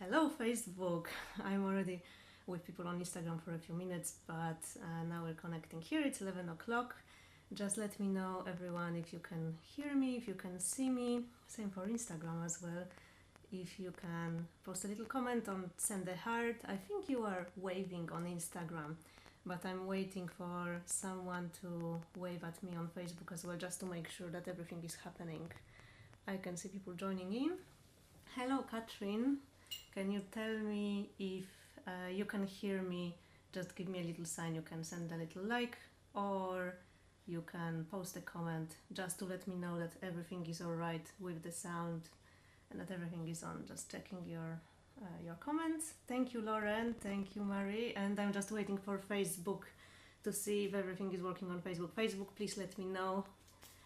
Hello Facebook! I'm already with people on Instagram for a few minutes, but now we're connecting here. It's 11 o'clock. Just let me know, everyone, if you can hear me, if you can see me. Same for Instagram as well. If you can post a little comment or send a heart. I think you are waving on Instagram, but I'm waiting for someone to wave at me on Facebook as well, just to make sure that everything is happening. I can see people joining in. Hello, Katrin. Can you tell me if you can hear me? Just give me a little sign. You can send a little like, or you can post a comment just to let me know that everything is alright with the sound and that everything is on. Just checking your comments. Thank you, Lauren. Thank you, Marie. And I'm just waiting for Facebook to see if everything is working on Facebook. Facebook, please let me know.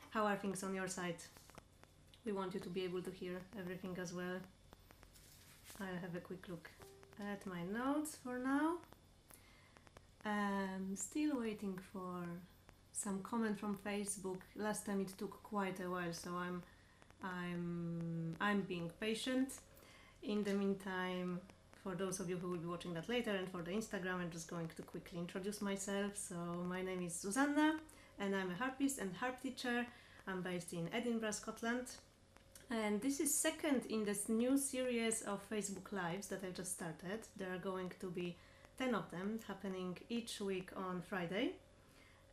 How are things on your side? We want you to be able to hear everything as well. I'll have a quick look at my notes for now. Still waiting for some comment from Facebook. Last time it took quite a while, so I'm being patient. In the meantime, for those of you who will be watching that later and for the Instagram, I'm just going to quickly introduce myself. So my name is Susanna and I'm a harpist and harp teacher. I'm based in Edinburgh, Scotland. And this is second in this new series of Facebook Lives that I just started. There are going to be 10 of them happening each week on Friday.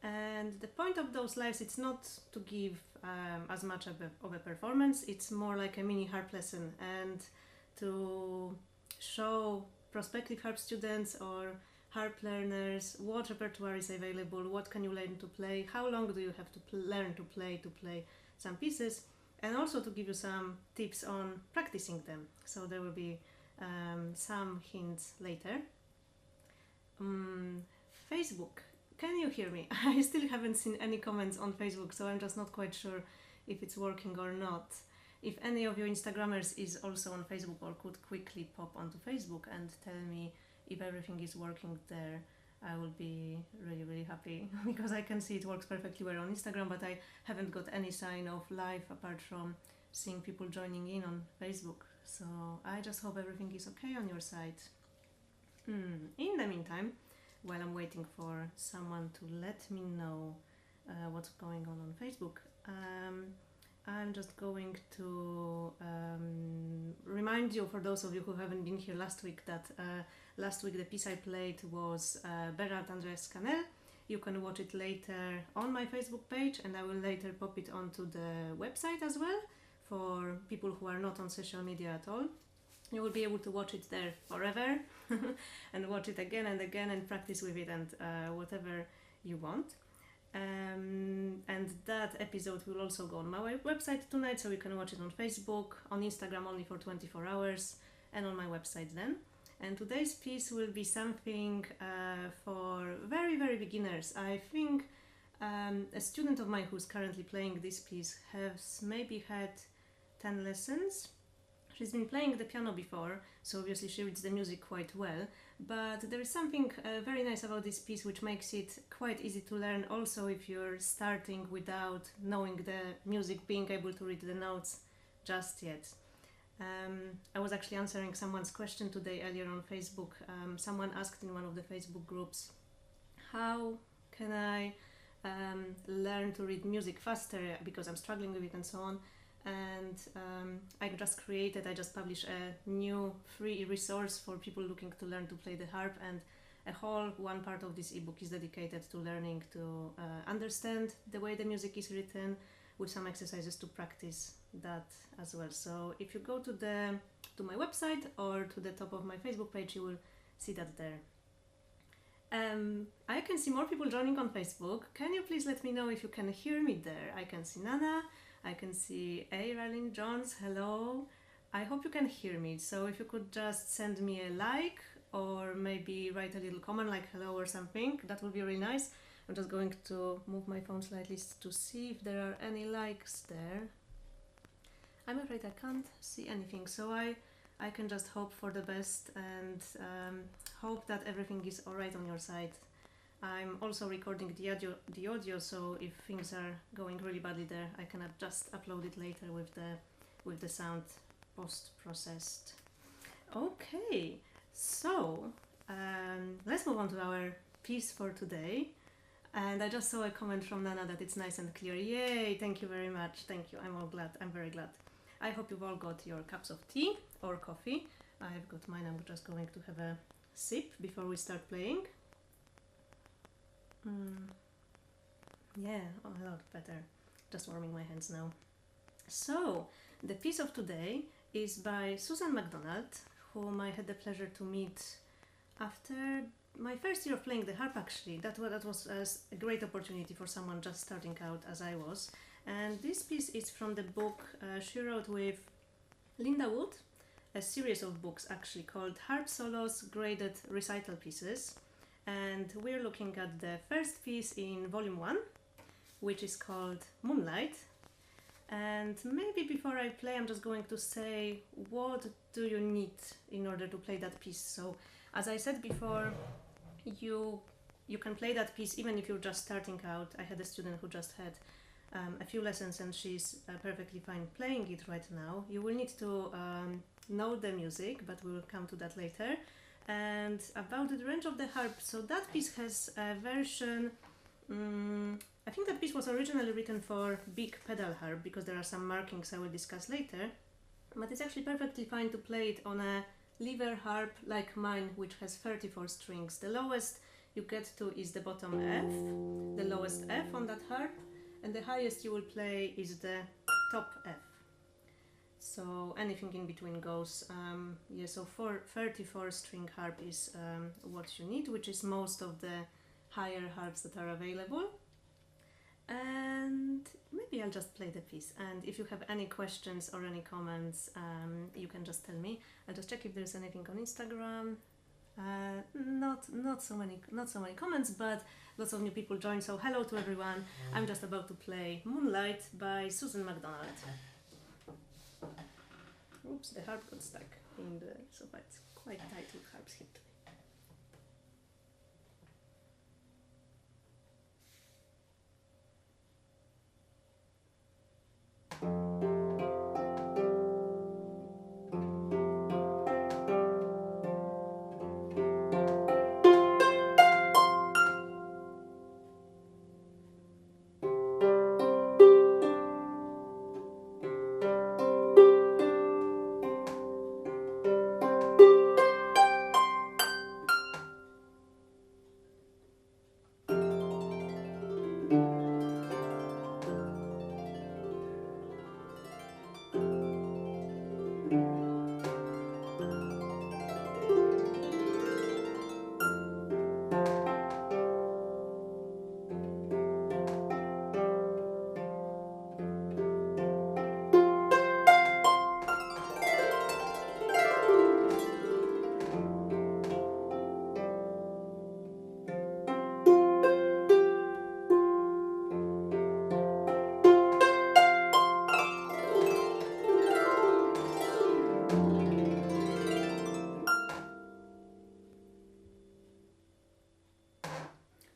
And the point of those lives, it's not to give as much of a performance, it's more like a mini harp lesson and to show prospective harp students or harp learners what repertoire is available, what can you learn to play, how long do you have to learn to play some pieces, and also to give you some tips on practicing them. So there will be some hints later. Facebook, can you hear me? I still haven't seen any comments on Facebook, so I'm just not quite sure if it's working or not. If any of your Instagrammers is also on Facebook or could quickly pop onto Facebook and tell me if everything is working there, I will be really happy because I can see it works perfectly well on Instagram, but I haven't got any sign of live apart from seeing people joining in on Facebook. So I just hope everything is okay on your side. In the meantime, while I'm waiting for someone to let me know what's going on Facebook, I'm just going to remind you, for those of you who haven't been here last week, that last week the piece I played was Bernard Andreas Canel. You can watch it later on my Facebook page, and I will later pop it onto the website as well for people who are not on social media at all. You will be able to watch it there forever and watch it again and again and practice with it and whatever you want. And that episode will also go on my website tonight, so you can watch it on Facebook, on Instagram only for 24 hours, and on my website then. And today's piece will be something for very beginners. I think a student of mine who's currently playing this piece has maybe had 10 lessons. She's been playing the piano before, so obviously she reads the music quite well, but there is something very nice about this piece which makes it quite easy to learn also if you're starting without knowing the music, being able to read the notes just yet. I was actually answering someone's question today earlier on Facebook. Someone asked in one of the Facebook groups, how can I learn to read music faster because I'm struggling with it and so on. And I just published a new free resource for people looking to learn to play the harp, and one part of this ebook is dedicated to learning to understand the way the music is written, with some exercises to practice that as well. So if you go to my website or to the top of my Facebook page, you will see that there. I can see more people joining on Facebook. Can you please let me know if you can hear me there? I can see Nana, I can see Rallin Jones, hello. I hope you can hear me, so if you could just send me a like or maybe write a little comment like hello or something, that would be really nice. I'm just going to move my phone slightly to see if there are any likes there. I'm afraid I can't see anything, so I can just hope for the best and hope that everything is alright on your side. I'm also recording the audio, so if things are going really badly there, I can just upload it later with the sound post-processed. Okay, so let's move on to our piece for today. And I just saw a comment from Nana that it's nice and clear. Yay, thank you very much. Thank you. I'm very glad. I hope you've all got your cups of tea or coffee. I've got mine. I'm just going to have a sip before we start playing. Yeah, a lot better. Just warming my hands now. So, the piece of today is by Susann McDonald, whom I had the pleasure to meet after my first year of playing the harp. Actually, that was a great opportunity for someone just starting out as I was. And this piece is from the book she wrote with Linda Wood, a series of books actually called Harp Solos Graded Recital Pieces. And we're looking at the first piece in volume 1, which is called Moonlight. And maybe before I play, I'm just going to say, what do you need in order to play that piece? So, as I said before, you can play that piece even if you're just starting out. I had a student who just had a few lessons and she's perfectly fine playing it right now. You will need to know the music, but we'll come to that later. And about the range of the harp, so that piece has a version, I think that piece was originally written for big pedal harp because there are some markings I will discuss later, but it's actually perfectly fine to play it on a lever harp like mine, which has 34 strings. The lowest you get to is the bottom F, the lowest F on that harp, and the highest you will play is the top F. So anything in between goes. Yeah, so for 34 string harp is what you need, which is most of the higher harps that are available. And maybe I'll just play the piece, and if you have any questions or any comments, you can just tell me. I'll just check if there's anything on Instagram. Not so many comments, but lots of new people joined, so hello to everyone. I'm just about to play Moonlight by Susann McDonald. Oops, the harp got stuck in the sofa. It's quite tight with harps here today.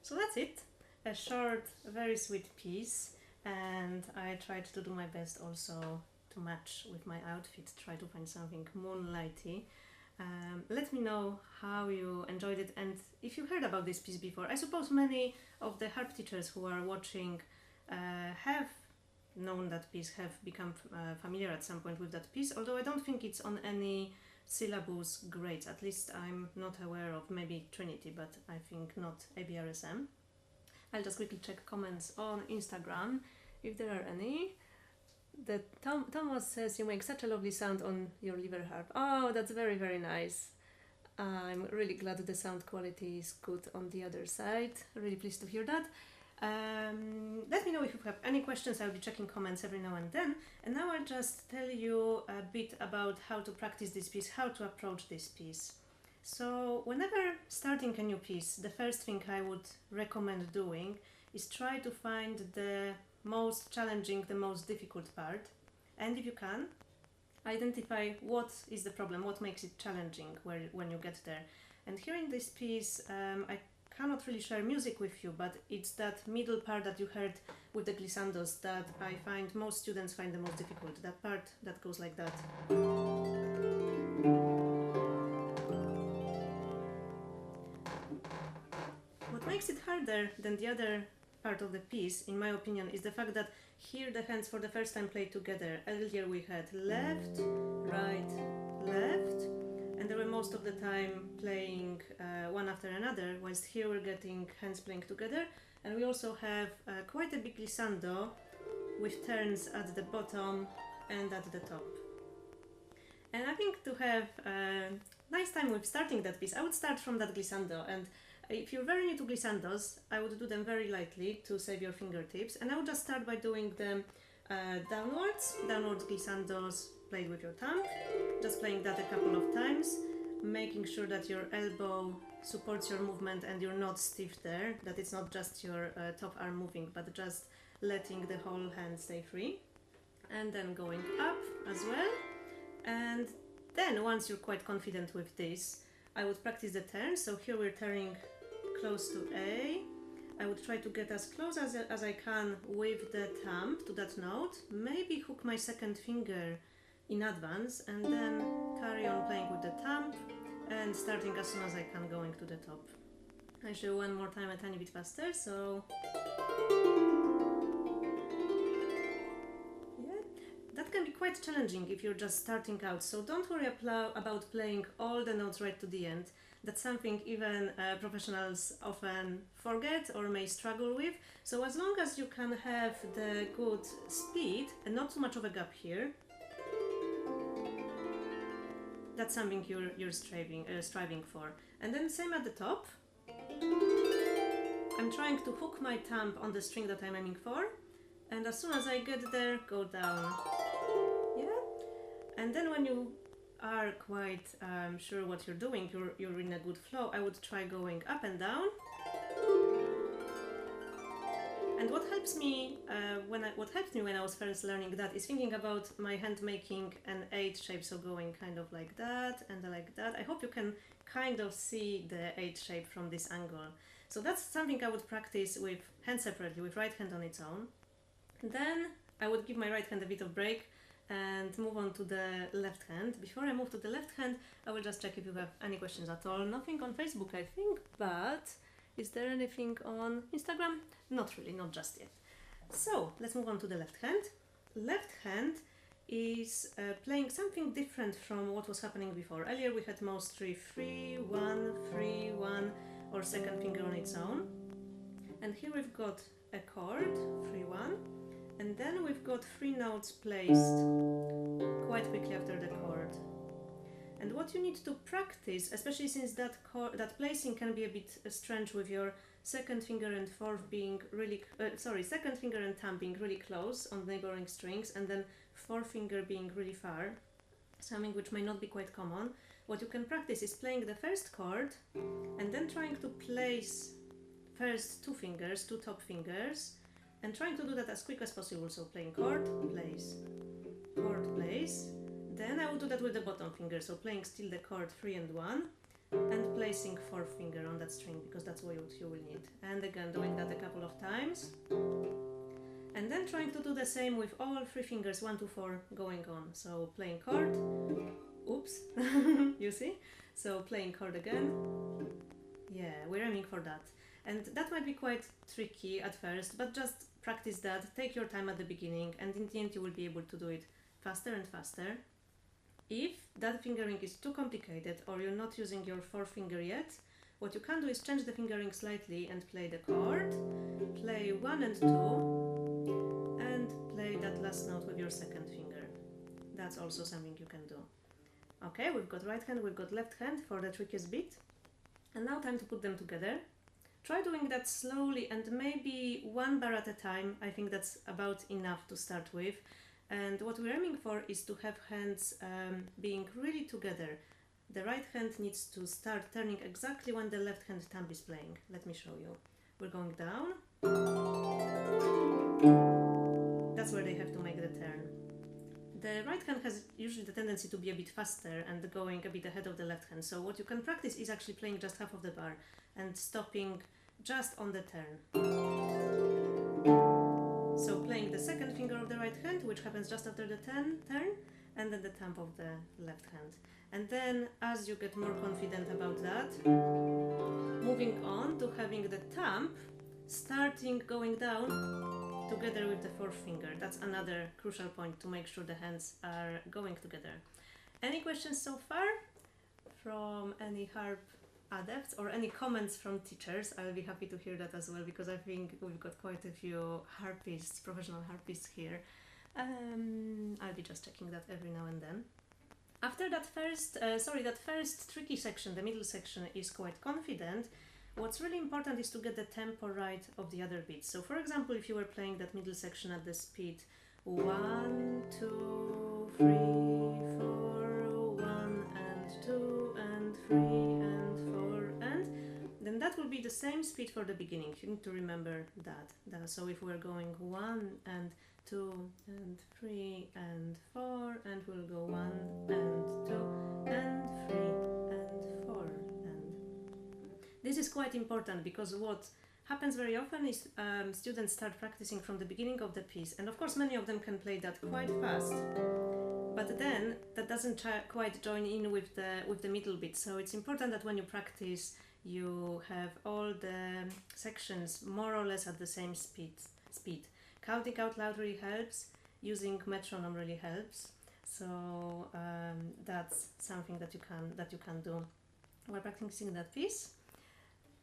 So that's it, a short, very sweet piece, and I tried to do my best also to match with my outfit, try to find something moonlighty. Let me know how you enjoyed it and if you heard about this piece before. I suppose many of the harp teachers who are watching have known that piece, have become familiar at some point with that piece, although I don't think it's on any syllabus grades, at least I'm not aware of. Maybe Trinity, but I think not ABRSM. I'll just quickly check comments on Instagram if there are any. The Thomas says you make such a lovely sound on your lever harp. Oh, that's very, very nice. I'm really glad the sound quality is good on the other side. Really pleased to hear that. Let me know if you have any questions. I'll be checking comments every now and then. And now I'll just tell you a bit about how to practice this piece, how to approach this piece. So whenever starting a new piece, the first thing I would recommend doing is try to find the most challenging, the most difficult part. And if you can, identify what is the problem, what makes it challenging when you get there. And here in this piece, I cannot really share music with you, but it's that middle part that you heard with the glissandos that I find most students find the most difficult. That part that goes like that. makes it harder than the other part of the piece, in my opinion, is the fact that here the hands for the first time play together. Earlier we had left, right, left, and they were most of the time playing one after another, whilst here we're getting hands playing together. And we also have quite a big glissando with turns at the bottom and at the top. And I think to have a nice time with starting that piece, I would start from that glissando. And if you're very new to glissandos, I would do them very lightly to save your fingertips. And I would just start by doing them downwards glissandos played with your thumb. Just playing that a couple of times, making sure that your elbow supports your movement and you're not stiff there, that it's not just your top arm moving, but just letting the whole hand stay free. And then going up as well. And then once you're quite confident with this, I would practice the turn. So here we're turning close to A. I would try to get as close as I can with the thumb to that note, maybe hook my second finger in advance, and then carry on playing with the thumb and starting as soon as I can going to the top. I show one more time a tiny bit faster, so yeah, that can be quite challenging if you're just starting out, so don't worry about playing all the notes right to the end. That's something even professionals often forget or may struggle with. So as long as you can have the good speed and not too much of a gap here, that's something you're striving for. And then same at the top. I'm trying to hook my thumb on the string that I'm aiming for, and as soon as I get there, go down. Yeah. And then when you are quite sure what you're doing, you're in a good flow, I would try going up and down. And what helps me when I was first learning that is thinking about my hand making an H shape, so going kind of like that and like that. I hope you can kind of see the H shape from this angle. So that's something I would practice with hands separately, with right hand on its own. Then I would give my right hand a bit of break and move on to the left hand. Before I move to the left hand, I will just check if you have any questions at all. Nothing on Facebook, I think, but is there anything on Instagram? Not really, not just yet. So let's move on to the left hand. Left hand is playing something different from what was happening before. Earlier we had mostly 3, 1, 3, 1, or second finger on its own. And here we've got a chord, 3, 1, and then we've got 3 notes placed quite quickly after the chord. And what you need to practice, especially since that placing can be a bit strange with your second finger and fourth being really, second finger and thumb being really close on neighboring strings, and then fourth finger being really far, something which may not be quite common. What you can practice is playing the first chord and then trying to place first 2 fingers, 2 top fingers, and trying to do that as quick as possible. So playing chord, place, chord, place. Then I will do that with the bottom finger, so playing still the chord 3 and 1, and placing 4th finger on that string, because that's what you will need. And again, doing that a couple of times. And then trying to do the same with all 3 fingers, 1 to 4 going on. So playing chord, oops, you see? So playing chord again. Yeah, we're aiming for that. And that might be quite tricky at first, but just practice that, take your time at the beginning, and in the end you will be able to do it faster and faster. If that fingering is too complicated or you're not using your 4th finger yet, what you can do is change the fingering slightly and play the chord, play 1 and 2, and play that last note with your second finger. That's also something you can do. Okay, we've got right hand, we've got left hand for the trickiest bit. And now time to put them together. Try doing that slowly and maybe 1 bar at a time. I think that's about enough to start with. And what we're aiming for is to have hands being really together. The right hand needs to start turning exactly when the left hand thumb is playing. Let me show you. We're going down. That's where they have to make the turn. The right hand has usually the tendency to be a bit faster and going a bit ahead of the left hand. So what you can practice is actually playing just half of the bar and stopping just on the turn. So playing the second finger of the right hand, which happens just after the turn, and then the thumb of the left hand. And then, as you get more confident about that, moving on to having the thumb starting going down together with the fourth finger. That's another crucial point to make sure the hands are going together. Any questions so far from any harp adepts or any comments from teachers? I'll be happy to hear that as well, because I think we've got quite a few harpists, professional harpists here. I'll be just checking that every now and then. After that first tricky section, the middle section, is quite confident. What's really important is to get the tempo right of the other beats. So for example, if you were playing that middle section at the speed 1, 2, 3, 4, 1 and 2 and 3 and 4, and then that will be the same speed for the beginning. You need to remember that. So if we're going 1 and 2 and 3 and 4, and we'll go 1 and 2 and 3 and 4, and this is quite important, because what happens very often is students start practicing from the beginning of the piece, and of course many of them can play that quite fast, but then that doesn't quite join in with the middle bit. So it's important that when you practice, you have all the sections more or less at the same speed. Counting out loud really helps. Using metronome really helps. So that's something that you can do while practicing that piece.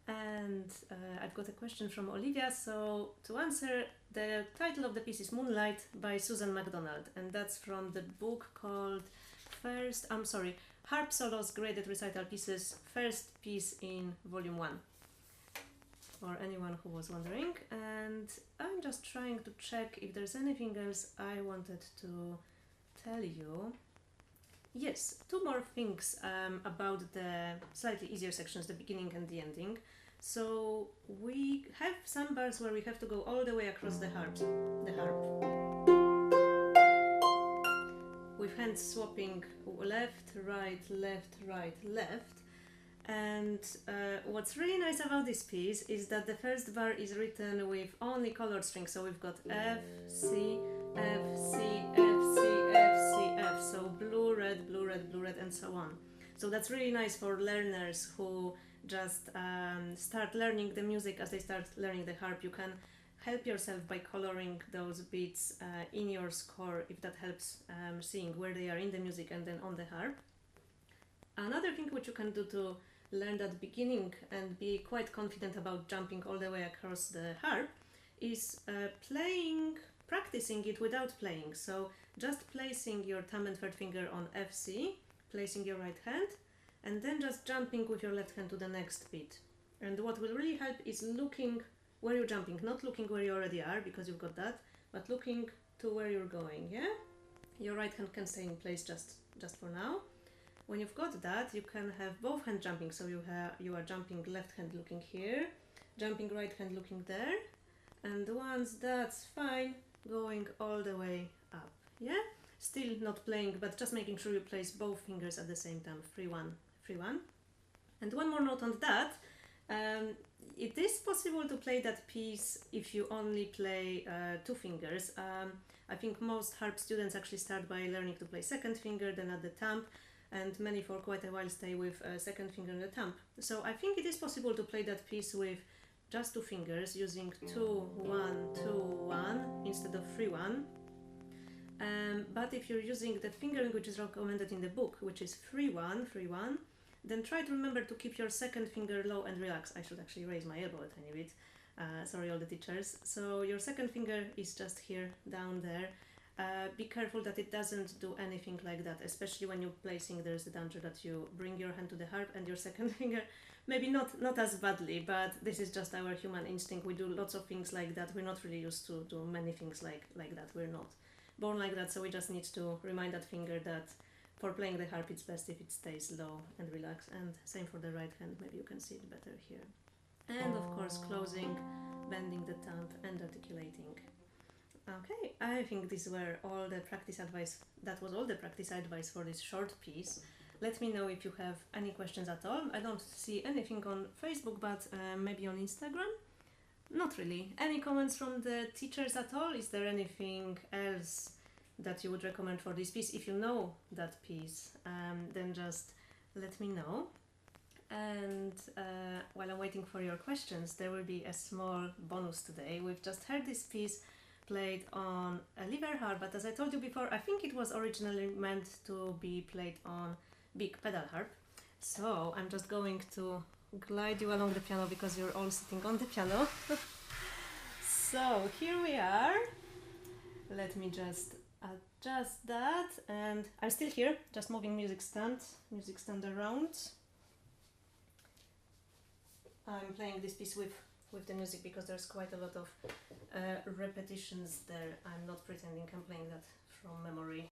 And I've got a question from Olivia. So to answer, the title of the piece is Moonlight by Susann McDonald, and that's from the book called Harp Solos Graded Recital Pieces, first piece in Volume 1. For anyone who was wondering, and I'm just trying to check if there's anything else I wanted to tell you. Yes, two more things about the slightly easier sections, the beginning and the ending. So we have some bars where we have to go all the way across the harp, with hands swapping left, right, left, right, left. And what's really nice about this piece is that the first bar is written with only colored strings. So we've got F, C, F, C, F, C, F, C, F. So blue, red, blue, red, blue, red, and so on. So that's really nice for learners who just start learning the music. As they start learning the harp, you can help yourself by coloring those beats in your score, if that helps seeing where they are in the music and then on the harp. Another thing which you can do to learn that beginning and be quite confident about jumping all the way across the harp is practicing it without playing. So just placing your thumb and third finger on F, C, placing your right hand, and then just jumping with your left hand to the next beat. And what will really help is looking where you're jumping, not looking where you already are, because you've got that, but looking to where you're going, yeah? Your right hand can stay in place just for now. When you've got that, you can have both hands jumping, so you are jumping left hand looking here, jumping right hand looking there, and once that's fine, going all the way up, yeah? Still not playing, but just making sure you place both fingers at the same time, 3, 1, 3, 1. And one more note on that, it is possible to play that piece if you only play 2 fingers. I think most harp students actually start by learning to play second finger, then at the thumb, and many for quite a while stay with second finger and the thumb. So I think it is possible to play that piece with just 2 fingers, using 2, 1, 2, 1 instead of 3, 1. But if you're using the fingering which is recommended in the book, which is 3, 1, 3, 1, then try to remember to keep your second finger low and relax. I should actually raise my elbow a tiny bit. Sorry, all the teachers. So your second finger is just here, down there. Be careful that it doesn't do anything like that, especially when you're placing. There's the danger that you bring your hand to the harp and your second finger, maybe not as badly, but this is just our human instinct. We do lots of things like that. We're not really used to do many things like that. We're not born like that, so we just need to remind that finger that for playing the harp it's best if it stays low and relaxed. And same for the right hand, maybe you can see it better here. And of course closing, bending the thumb and articulating. Okay, I think these were all the practice advice. That was all the practice advice for this short piece. Let me know if you have any questions at all. I don't see anything on Facebook, but maybe on Instagram? Not really. Any comments from the teachers at all? Is there anything else that you would recommend for this piece? If you know that piece, then just let me know. And while I'm waiting for your questions, there will be a small bonus today. We've just heard this piece played on a lever harp, but as I told you before, I think it was originally meant to be played on big pedal harp. So I'm just going to glide you along the piano because you're all sitting on the piano. So here we are. Let me just adjust that, and I'm still here, just moving music stand around. I'm playing this piece with the music because there's quite a lot of repetitions there. I'm not pretending I'm playing that from memory.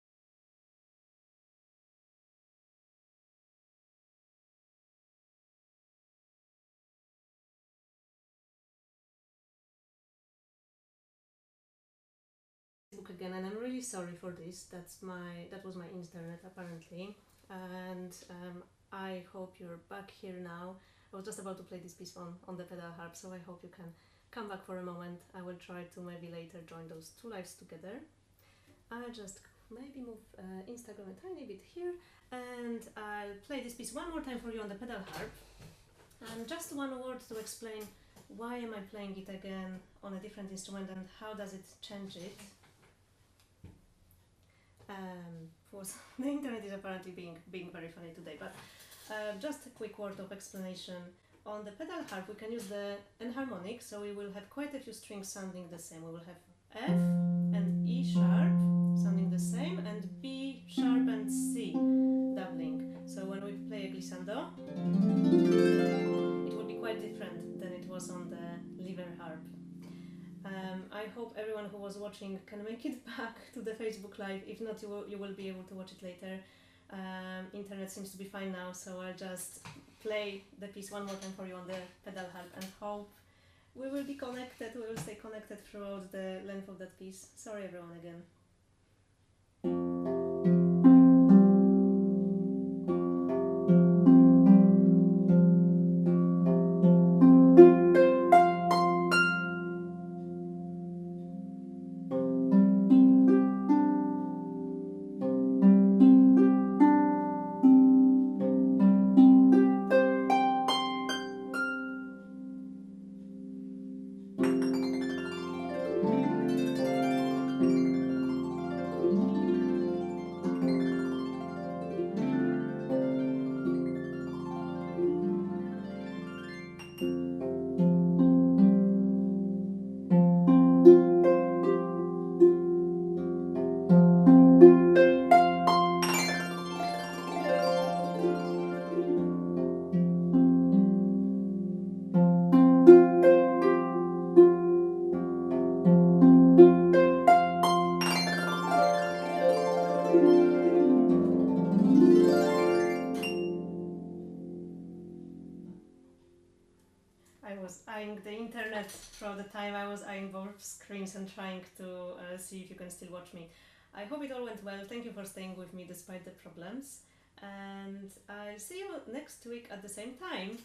Again, and I'm really sorry for this. That was my internet apparently, and I hope you're back here now. I was just about to play this piece on the pedal harp, so I hope you can come back for a moment. I will try to maybe later join those two lives together. I'll just maybe move Instagram a tiny bit here, and I'll play this piece one more time for you on the pedal harp. And just one word to explain why am I playing it again on a different instrument and how does it change it. The internet is apparently being very funny today, but just a quick word of explanation. On the pedal harp we can use the enharmonic, so we will have quite a few strings sounding the same. We will have F and E sharp sounding the same, and B sharp and C doubling. So when we play a glissando, it will be quite different than it was on the lever harp. I hope everyone who was watching can make it back to the Facebook Live. If not, you will be able to watch it later. Internet seems to be fine now, so I'll just play the piece one more time for you on the pedal harp and hope we will be connected, we will stay connected throughout the length of that piece. Sorry everyone again. I was eyeing the internet throughout the time. I was eyeing both screens and trying to see if you can still watch me. I hope it all went well. Thank you for staying with me despite the problems. And I'll see you next week at the same time.